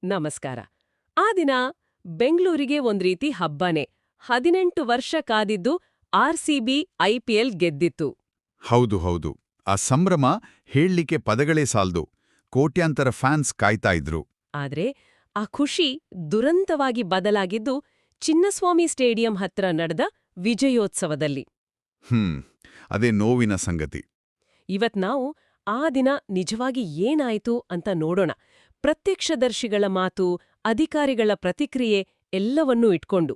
ನಮಸ್ಕಾರ. ಆ ದಿನ ಬೆಂಗಳೂರಿಗೆ ಒಂದ್ ರೀತಿ ಹಬ್ಬನೇ. 18 ವರ್ಷ ಕಾದಿದ್ದು ಆರ್‌ಸಿಬಿ ಐಪಿಎಲ್ ಗೆದ್ದಿತ್ತು. ಹೌದು ಹೌದು. ಆ ಸಂಭ್ರಮ ಹೇಳಲಿಕ್ಕೆ ಪದಗಳೇ ಸಾಲ್ದು. ಕೋಟ್ಯಾಂತರ ಫ್ಯಾನ್ಸ್ ಕಾಯ್ತಾ ಇದ್ರು. ಆದ್ರೆ ಆ ಖುಷಿ ದುರಂತವಾಗಿ ಬದಲಾಗಿದ್ದು ಚಿನ್ನಸ್ವಾಮಿ ಸ್ಟೇಡಿಯಂ ಹತ್ರ ನಡೆದ ವಿಜಯೋತ್ಸವದಲ್ಲಿ. ಅದೇ ನೋವಿನ ಸಂಗತಿ. ಇವತ್ ನಾವು ಆ ದಿನ ನಿಜವಾಗಿ ಏನಾಯ್ತು ಅಂತ ನೋಡೋಣ. ಪ್ರತ್ಯಕ್ಷದರ್ಶಿಗಳ ಮಾತು, ಅಧಿಕಾರಿಗಳ ಪ್ರತಿಕ್ರಿಯೆ ಎಲ್ಲವನ್ನೂ ಇಟ್ಕೊಂಡು.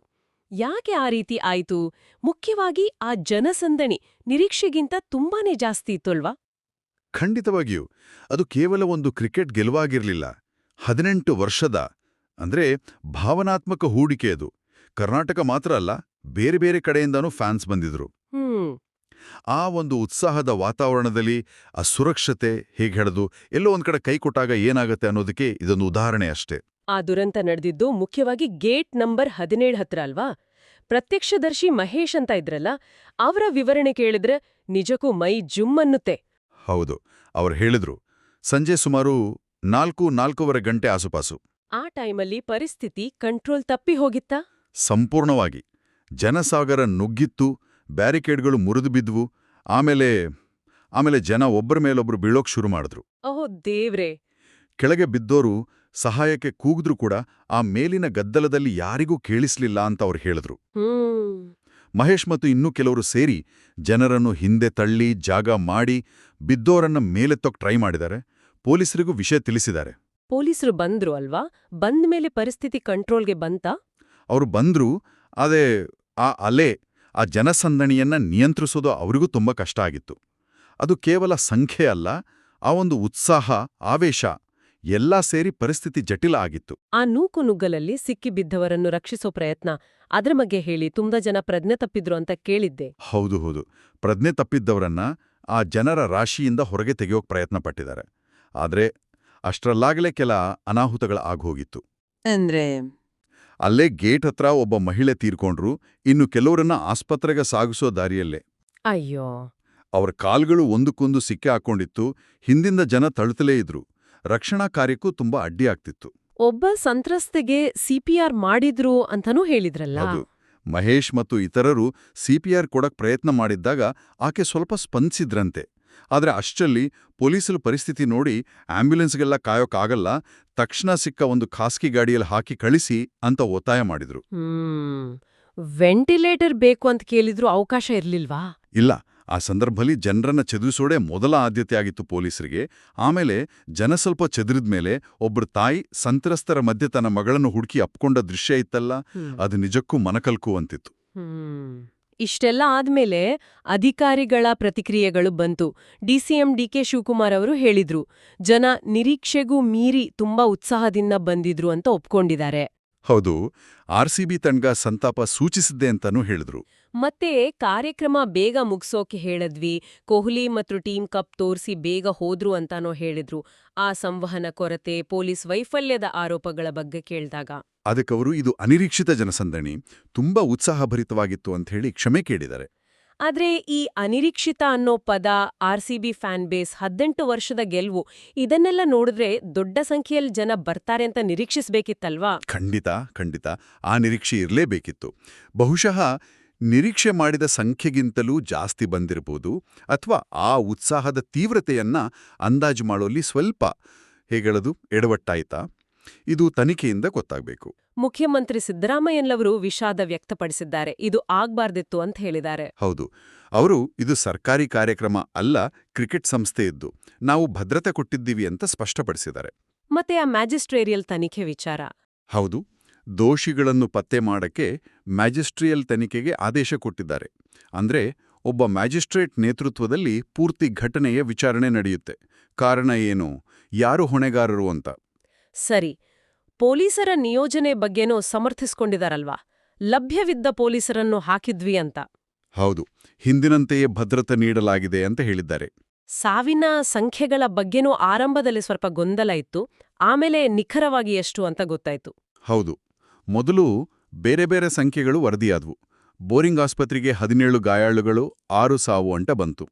ಯಾಕೆ ಆ ರೀತಿ ಆಯ್ತು? ಮುಖ್ಯವಾಗಿ ಆ ಜನಸಂದಣಿ ನಿರೀಕ್ಷೆಗಿಂತ ತುಂಬಾನೇ ಜಾಸ್ತಿ ಇತ್ತಲ್ವಾ? ಖಂಡಿತವಾಗಿಯೂ. ಅದು ಕೇವಲ ಒಂದು ಕ್ರಿಕೆಟ್ ಗೆಲುವಾಗಿರ್ಲಿಲ್ಲ. 18 ವರ್ಷದ ಅಂದ್ರೆ ಭಾವನಾತ್ಮಕ ಹೂಡಿಕೆ ಅದು. ಕರ್ನಾಟಕ ಮಾತ್ರ ಅಲ್ಲ, ಬೇರೆ ಬೇರೆ ಕಡೆಯಿಂದನೂ ಫ್ಯಾನ್ಸ್ ಬಂದಿದ್ರು. ಆ ಒಂದು ಉತ್ಸಾಹದ ವಾತಾವರಣದಲ್ಲಿ ಆ ಸುರಕ್ಷತೆ ಹೇಗೆ ಹೆಡೆದು ಎಲ್ಲೋ ಒಂದ್ ಕಡೆ ಕೈ ಕೊಟ್ಟಾಗ ಏನಾಗತ್ತೆ ಅನ್ನೋದಕ್ಕೆ ಇದೊಂದು ಉದಾಹರಣೆ ಅಷ್ಟೇ. ಆ ದುರಂತ ನಡೆದಿದ್ದು ಮುಖ್ಯವಾಗಿ ಗೇಟ್ ನಂಬರ್ 17 ಹತ್ರ ಅಲ್ವಾ? ಪ್ರತ್ಯಕ್ಷದರ್ಶಿ ಮಹೇಶ್ ಅಂತ ಇದ್ರಲ್ಲ, ಅವರ ವಿವರಣೆ ಕೇಳಿದ್ರೆ ನಿಜಕ್ಕೂ ಮೈ ಜುಮ್ ಅನ್ನುತ್ತೆ. ಹೌದು, ಅವ್ರು ಹೇಳಿದ್ರು ಸಂಜೆ ಸುಮಾರು 4:30 ಗಂಟೆ ಆಸುಪಾಸು. ಆ ಟೈಮಲ್ಲಿ ಪರಿಸ್ಥಿತಿ ಕಂಟ್ರೋಲ್ ತಪ್ಪಿ ಹೋಗಿತ್ತಾ? ಸಂಪೂರ್ಣವಾಗಿ. ಜನಸಾಗರ ನುಗ್ಗಿತ್ತು, ಬ್ಯಾರಿಕೇಡ್ಗಳು ಮುರಿದು ಬಿದ್ವು. ಆಮೇಲೆ ಜನ ಒಬ್ಬರ ಮೇಲೊಬ್ರು ಬೀಳೋಕ್ ಶುರು ಮಾಡಿದ್ರು. ಓಹೋ ದೇವ್ರೇ! ಕೆಳಗೆ ಬಿದ್ದೋರು ಸಹಾಯಕ್ಕೆ ಕೂಗಿದ್ರೂ ಕೂಡ ಆ ಮೇಲಿನ ಗದ್ದಲದಲ್ಲಿ ಯಾರಿಗೂ ಕೇಳಿಸ್ಲಿಲ್ಲ ಅಂತ ಅವ್ರು ಹೇಳಿದ್ರು. ಮಹೇಶ್ ಮತ್ತು ಇನ್ನೂ ಕೆಲವರು ಸೇರಿ ಜನರನ್ನು ಹಿಂದೆ ತಳ್ಳಿ ಜಾಗ ಮಾಡಿ ಬಿದ್ದೋರನ್ನ ಮೇಲೆತ್ತೋಕ್ ಟ್ರೈ ಮಾಡಿದ್ದಾರೆ. ಪೊಲೀಸರಿಗೂ ವಿಷಯ ತಿಳಿಸಿದ್ದಾರೆ. ಪೊಲೀಸರು ಬಂದ್ರು ಅಲ್ವಾ? ಬಂದ್ಮೇಲೆ ಪರಿಸ್ಥಿತಿ ಕಂಟ್ರೋಲ್ಗೆ ಬಂತಾ? ಅವರು ಬಂದ್ರು, ಅದೇ ಆ ಅಲೆ, ಆ ಜನಸಂದಣಿಯನ್ನ ನಿಯಂತ್ರಿಸೋದು ಅವರಿಗೂ ತುಂಬಾ ಕಷ್ಟ ಆಗಿತ್ತು. ಅದು ಕೇವಲ ಸಂಖ್ಯೆ ಅಲ್ಲ, ಆ ಒಂದು ಉತ್ಸಾಹ, ಆವೇಶ ಎಲ್ಲಾ ಸೇರಿ ಪರಿಸ್ಥಿತಿ ಜಟಿಲ ಆಗಿತ್ತು. ಆ ನೂಕುನುಗ್ಗಲಲ್ಲಿ ಸಿಕ್ಕಿಬಿದ್ದವರನ್ನು ರಕ್ಷಿಸೋ ಪ್ರಯತ್ನ, ಅದ್ರ ಬಗ್ಗೆ ಹೇಳಿ. ತುಂಬಾ ಜನ ಪ್ರಜ್ಞೆ ತಪ್ಪಿದ್ರು ಅಂತ ಕೇಳಿದ್ದೆ. ಹೌದು. ಪ್ರಜ್ಞೆ ತಪ್ಪಿದ್ದವರನ್ನ ಆ ಜನರ ರಾಶಿಯಿಂದ ಹೊರಗೆ ತೆಗೆಯೋಕ್ ಪ್ರಯತ್ನ ಪಟ್ಟಿದ್ದಾರೆ. ಆದ್ರೆ ಅಷ್ಟರಲ್ಲಾಗಲೇ ಕೆಲ ಅನಾಹುತಗಳ ಆಗೋಗಿತ್ತು. ಅಂದ್ರೆ ಅಲ್ಲೇ ಗೇಟ್ ಹತ್ರ ಒಬ್ಬ ಮಹಿಳೆ ತೀರ್ಕೊಂಡ್ರು. ಇನ್ನು ಕೆಲವರನ್ನ ಆಸ್ಪತ್ರೆಗೆ ಸಾಗಿಸೋ ದಾರಿಯಲ್ಲೇ. ಅಯ್ಯೋ! ಅವರ ಕಾಲ್ಗಳು ಒಂದಕ್ಕೊಂದು ಸಿಕ್ಕಿ ಹಾಕೊಂಡಿತ್ತು. ಹಿಂದಿಂದ ಜನ ತಳ್ತಲೇ ಇದ್ರು. ರಕ್ಷಣಾ ಕಾರ್ಯಕ್ಕೂ ತುಂಬಾ ಅಡ್ಡಿಯಾಗ್ತಿತ್ತು. ಒಬ್ಬ ಸಂತ್ರಸ್ತೆಗೆ ಸಿಪಿಆರ್ ಮಾಡಿದ್ರು ಅಂತನೂ ಹೇಳಿದ್ರಲ್ಲ? ಅದು ಮಹೇಶ್ ಮತ್ತು ಇತರರು ಸಿಪಿಆರ್ ಕೊಡಕ್ ಪ್ರಯತ್ನ ಮಾಡಿದ್ದಾಗ ಆಕೆ ಸ್ವಲ್ಪ ಸ್ಪಂದಿಸಿದ್ರಂತೆ. ಆದ್ರೆ ಅಷ್ಟರಲ್ಲಿ ಪೊಲೀಸರು ಪರಿಸ್ಥಿತಿ ನೋಡಿ ಆಂಬ್ಯುಲೆನ್ಸ್ಗೆಲ್ಲ ಕಾಯೋಕ್ಕಾಗಲ್ಲ, ತಕ್ಷಣ ಸಿಕ್ಕ ಒಂದು ಖಾಸಗಿ ಗಾಡಿಯಲ್ಲಿ ಹಾಕಿ ಕಳಿಸಿ ಅಂತ ಒತ್ತಾಯ ಮಾಡಿದ್ರು. ವೆಂಟಿಲೇಟರ್ ಬೇಕು ಅಂತ ಕೇಳಿದ್ರು ಅವಕಾಶ ಇರ್ಲಿಲ್ವಾ? ಇಲ್ಲ. ಆ ಸಂದರ್ಭದಲ್ಲಿ ಜನರನ್ನ ಚದುರಿಸೋಡೆ ಮೊದಲ ಆದ್ಯತೆಯಾಗಿತ್ತು ಪೊಲೀಸರಿಗೆ. ಆಮೇಲೆ ಜನ ಸ್ವಲ್ಪ ಚದುರಿದ್ಮೇಲೆ ಒಬ್ರು ತಾಯಿ ಸಂತ್ರಸ್ತರ ಮಧ್ಯೆ ತನ್ನ ಮಗಳನ್ನು ಹುಡುಕಿ ಅಪ್ಕೊಂಡ ದೃಶ್ಯ ಇತ್ತಲ್ಲ, ಅದು ನಿಜಕ್ಕೂ ಮನಕಲ್ಕುವಂತಿತ್ತು. ಇಷ್ಟೆಲ್ಲ ಆದ್ಮೇಲೆ ಅಧಿಕಾರಿಗಳ ಪ್ರತಿಕ್ರಿಯೆಗಳು ಬಂತು. ಡಿಸಿಎಂ ಡಿಕೆ ಶಿವಕುಮಾರ್ ಅವರು ಹೇಳಿದ್ರು, ಜನ ನಿರೀಕ್ಷೆಗೂ ಮೀರಿ ತುಂಬಾ ಉತ್ಸಾಹದಿಂದ ಬಂದಿದ್ರು ಅಂತ ಒಪ್ಕೊಂಡಿದ್ದಾರೆ. ಹೌದು, ಆರ್‌ಸಿಬಿ ತಂಡ ಸಂತಾಪ ಸೂಚಿಸಿದ್ದೆ ಅಂತಾನೂ ಹೇಳಿದ್ರು. ಮತ್ತೆ ಕಾರ್ಯಕ್ರಮ ಬೇಗ ಮುಗ್ಸೋಕೆ ಹೇಳಿದ್ವಿ, ಕೊಹ್ಲಿ ಮತ್ತು ಟೀಮ್ ಕಪ್ ತೋರಿಸಿ ಬೇಗ ಹೋದ್ರು ಅಂತಾನೋ ಹೇಳಿದ್ರು. ಆ ಸಂವಹನ ಕೊರತೆ, ಪೊಲೀಸ್ ವೈಫಲ್ಯದ ಆರೋಪಗಳ ಬಗ್ಗೆ ಕೇಳಿದಾಗ ಅದಕ್ಕವರು ಇದು ಅನಿರೀಕ್ಷಿತ ಜನಸಂದಣಿ, ತುಂಬಾ ಉತ್ಸಾಹಭರಿತವಾಗಿತ್ತು ಅಂತ ಹೇಳಿ ಕ್ಷಮೆ ಕೇಳಿದ್ದಾರೆ. ಆದ್ರೆ ಈ ಅನಿರೀಕ್ಷಿತ ಅನ್ನೋ ಪದ, ಆರ್‌ಸಿಬಿ ಫ್ಯಾನ್ ಬೇಸ್, 18 ವರ್ಷದ ಗೆಲುವು, ಇದನ್ನೆಲ್ಲ ನೋಡಿದ್ರೆ ದೊಡ್ಡ ಸಂಖ್ಯೆಯಲ್ಲಿ ಜನ ಬರ್ತಾರೆ ಅಂತ ನಿರೀಕ್ಷಿಸ್ಬೇಕಿತ್ತಲ್ವಾ? ಖಂಡಿತ ಆ ನಿರೀಕ್ಷೆ ಇರಲೇಬೇಕಿತ್ತು. ಬಹುಶಃ ನಿರೀಕ್ಷೆ ಮಾಡಿದ ಸಂಖ್ಯೆಗಿಂತಲೂ ಜಾಸ್ತಿ ಬಂದಿರಬಹುದು, ಅಥವಾ ಆ ಉತ್ಸಾಹದ ತೀವ್ರತೆಯನ್ನ ಅಂದಾಜು ಮಾಡೋಲ್ಲಿ ಸ್ವಲ್ಪ ಹೇಳೋದು ಎಡವಟ್ಟಾಯ್ತಾ? ಇದು ತನಿಖೆಯಿಂದ ಗೊತ್ತಾಗಬೇಕು. ಮುಖ್ಯಮಂತ್ರಿ ಸಿದ್ದರಾಮಯ್ಯನವರು ವಿಷಾದ ವ್ಯಕ್ತಪಡಿಸಿದ್ದಾರೆ. ಇದು ಆಗ್ಬಾರ್ದಿತ್ತು ಅಂತ ಹೇಳಿದ್ದಾರೆ. ಹೌದು, ಅವರು ಇದು ಸರ್ಕಾರಿ ಕಾರ್ಯಕ್ರಮ ಅಲ್ಲ, ಕ್ರಿಕೆಟ್ ಸಂಸ್ಥೆಯದ್ದು, ನಾವು ಭದ್ರತೆ ಕೊಟ್ಟಿದ್ದೀವಿ ಅಂತ ಸ್ಪಷ್ಟಪಡಿಸಿದ್ದಾರೆ. ಮತ್ತೆ ಆ ಮ್ಯಾಜಿಸ್ಟ್ರೇರಿಯಲ್ ತನಿಖೆ ವಿಚಾರ? ಹೌದು, ದೋಷಿಗಳನ್ನು ಪತ್ತೆ ಮಾಡಕ್ಕೆ ಮ್ಯಾಜಿಸ್ಟ್ರಿಯಲ್ ತನಿಖೆಗೆ ಆದೇಶ ಕೊಟ್ಟಿದ್ದಾರೆ. ಅಂದ್ರೆ ಒಬ್ಬ ಮ್ಯಾಜಿಸ್ಟ್ರೇಟ್ ನೇತೃತ್ವದಲ್ಲಿ ಪೂರ್ತಿ ಘಟನೆಯ ವಿಚಾರಣೆ ನಡೆಯುತ್ತೆ. ಕಾರಣ ಏನು, ಯಾರು ಹೊಣೆಗಾರರು ಅಂತ. ಸರಿ, ಪೊಲೀಸರ ನಿಯೋಜನೆ ಬಗ್ಗೆನೂ ಸಮರ್ಥಿಸ್ಕೊಂಡಿದಾರಲ್ವಾ? ಲಭ್ಯವಿದ್ದ ಪೊಲೀಸರನ್ನು ಹಾಕಿದ್ವಿ ಅಂತ. ಹೌದು, ಹಿಂದಿನಂತೆಯೇ ಭದ್ರತೆ ನೀಡಲಾಗಿದೆ ಅಂತ ಹೇಳಿದ್ದಾರೆ. ಸಾವಿನ ಸಂಖ್ಯೆಗಳ ಬಗ್ಗೆನೂ ಆರಂಭದಲ್ಲಿ ಸ್ವಲ್ಪ ಗೊಂದಲ ಇತ್ತು, ಆಮೇಲೆ ನಿಖರವಾಗಿ ಎಷ್ಟು ಅಂತ ಗೊತ್ತಾಯ್ತು. ಹೌದು, ಮೊದಲು ಬೇರೆ ಬೇರೆ ಸಂಖ್ಯೆಗಳು ವರದಿಯಾದವು. ಬೋರಿಂಗ್ ಆಸ್ಪತ್ರೆಗೆ 17 ಗಾಯಾಳುಗಳು, 6 ಸಾವು ಅಂತ ಬಂತು.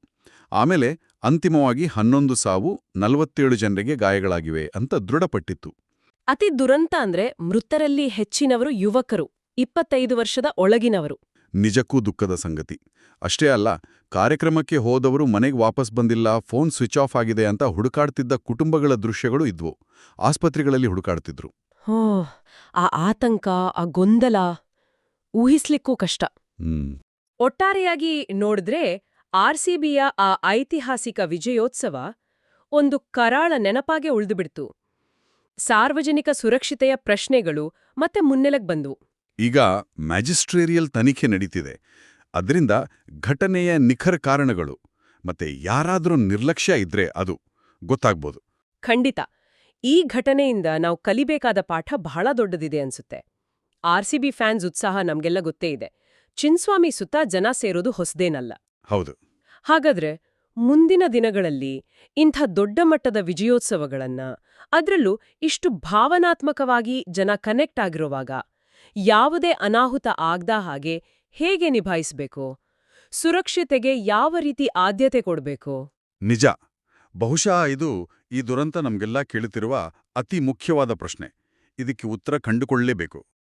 ಆಮೇಲೆ ಅಂತಿಮವಾಗಿ 11 ಸಾವು, 47 ಜನರಿಗೆ ಗಾಯಗಳಾಗಿವೆ ಅಂತ ದೃಢಪಟ್ಟಿತ್ತು. ಅತಿ ದುರಂತ ಅಂದ್ರೆ ಮೃತರಲ್ಲಿ ಹೆಚ್ಚಿನವರು ಯುವಕರು, 25 ವರ್ಷದ ಒಳಗಿನವರು. ನಿಜಕ್ಕೂ ದುಃಖದ ಸಂಗತಿ. ಅಷ್ಟೇ ಅಲ್ಲ, ಕಾರ್ಯಕ್ರಮಕ್ಕೆ ಹೋದವರು ಮನೆಗೆ ವಾಪಸ್ ಬಂದಿಲ್ಲ, ಫೋನ್ ಸ್ವಿಚ್ ಆಫ್ ಆಗಿದೆ ಅಂತ ಹುಡುಕಾಡ್ತಿದ್ದ ಕುಟುಂಬಗಳ ದೃಶ್ಯಗಳು ಇದ್ವು. ಆಸ್ಪತ್ರೆಗಳಲ್ಲಿ ಹುಡುಕಾಡ್ತಿದ್ರು. ಹೋ, ಆ ಆತಂಕ, ಆ ಗೊಂದಲ ಊಹಿಸ್ಲಿಕ್ಕೂ ಕಷ್ಟ. ಹ್ಮ್ ಒಟ್ಟಾರೆಯಾಗಿ ನೋಡಿದ್ರೆ ಆರ್ಸಿಬಿಯ ಆ ಐತಿಹಾಸಿಕ ವಿಜಯೋತ್ಸವ ಒಂದು ಕರಾಳ ನೆನಪಾಗೆ ಉಳಿದುಬಿಡ್ತು. ಸಾರ್ವಜನಿಕ ಸುರಕ್ಷತೆಯ ಪ್ರಶ್ನೆಗಳು ಮತ್ತೆ ಮುನ್ನೆಲೆಗೆ ಬಂದ್ವು. ಈಗ ಮ್ಯಾಜಿಸ್ಟ್ರೇರಿಯಲ್ ತನಿಖೆ ನಡೀತಿದೆ. ಅದರಿಂದ ಘಟನೆಯ ನಿಖರ ಕಾರಣಗಳು ಮತ್ತೆ ಯಾರಾದ್ರೂ ನಿರ್ಲಕ್ಷ್ಯ ಇದ್ರೆ ಅದು ಗೊತ್ತಾಗ್ಬೋದು. ಖಂಡಿತ. ಈ ಘಟನೆಯಿಂದ ನಾವು ಕಲಿಬೇಕಾದ ಪಾಠ ಬಹಳ ದೊಡ್ಡದಿದೆ ಅನ್ಸುತ್ತೆ. ಆರ್ಸಿಬಿ ಫ್ಯಾನ್ಸ್ ಉತ್ಸಾಹ ನಮ್ಗೆಲ್ಲ ಗೊತ್ತೇ ಇದೆ. ಚಿನ್ಸ್ವಾಮಿ ಸುತ್ತ ಜನ ಸೇರೋದು ಹೊಸದೇನಲ್ಲ. ಹೌದು. ಹಾಗಾದ್ರೆ ಮುಂದಿನ ದಿನಗಳಲ್ಲಿ ಇಂಥ ದೊಡ್ಡ ಮಟ್ಟದ ವಿಜಯೋತ್ಸವಗಳನ್ನ, ಅದ್ರಲ್ಲೂ ಇಷ್ಟು ಭಾವನಾತ್ಮಕವಾಗಿ ಜನ ಕನೆಕ್ಟ್ ಆಗಿರುವಾಗ, ಯಾವುದೇ ಅನಾಹುತ ಆಗ್ದ ಹಾಗೆ ಹೇಗೆ ನಿಭಾಯಿಸ್ಬೇಕು? ಸುರಕ್ಷತೆಗೆ ಯಾವ ರೀತಿ ಆದ್ಯತೆ ಕೊಡ್ಬೇಕು? ನಿಜ. ಬಹುಶಃ ಇದು ಈ ದುರಂತ ನಮ್ಗೆಲ್ಲ ಕೇಳುತ್ತಿರುವ ಅತಿ ಮುಖ್ಯವಾದ ಪ್ರಶ್ನೆ. ಇದಕ್ಕೆ ಉತ್ತರ ಕಂಡುಕೊಳ್ಳಲೇಬೇಕು.